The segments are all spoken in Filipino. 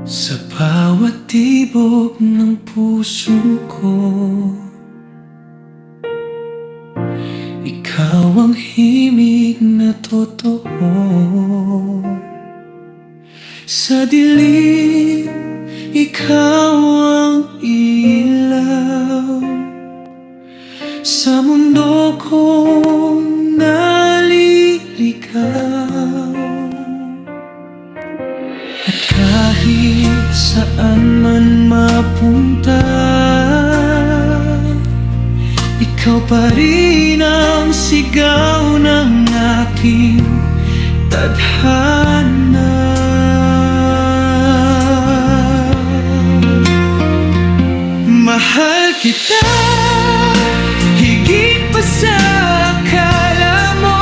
Sa bawat tibok ng puso ko, ikaw ang himig na totoo. Sa dilim, ikaw ang ilaw. Sa mundo kong naliligaw, at kahit saan man mapunta, ikaw pa rin ang sigaw ng aking tadhana. Mahal kita higit pa sa akala mo.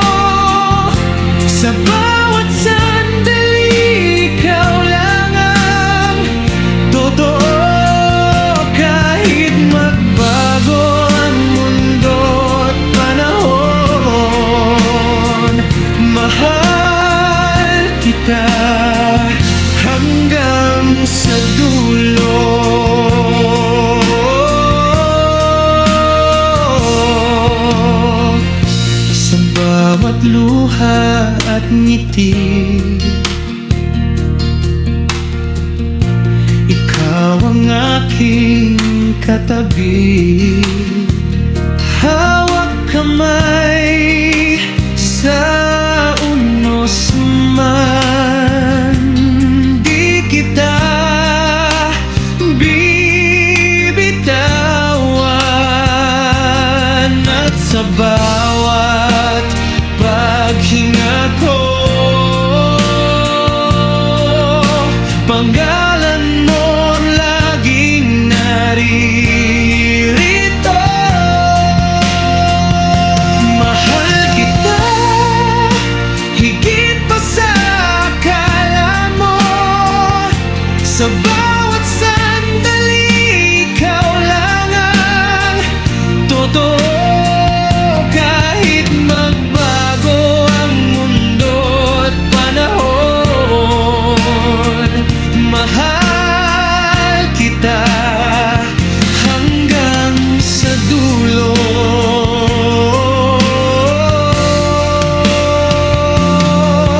Sa bawat sandali, ikaw lang ang totoo. Kahit magbago ang mundo at panahon, mahal kita hanggang sa dulo. Bawat luha at ngiti, ikaw ang aking katabi. Hawak kamay sa unos man, di kita bibitawan. At sa bawat paghinga ko, pangalan mo laging naririto. Mahal kita higit pa sa akala mo. Sa bawat sandali, ikaw lang ang totoo. Kahit magbago ang mundo at panahon, mahal kita hanggang sa dulo.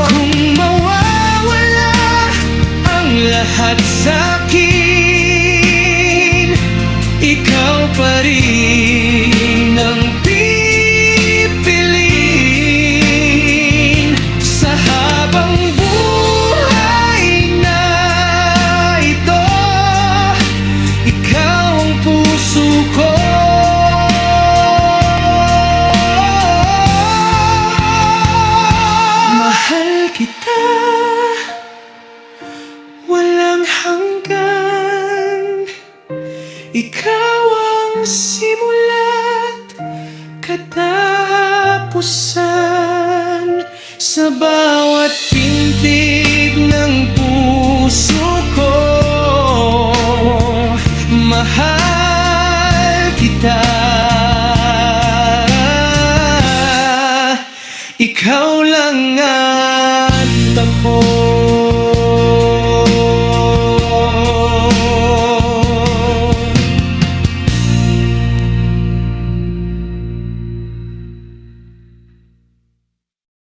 Kung mawawala ang lahat sa'kin, ikaw pa rin ang pipiliin. Sa habang buhay na ito, ikaw ang puso ko. Mahal kita walang hanggan. Ikaw ang simula't katapusan. Sa bawat pintig ng puso ko, mahal kita.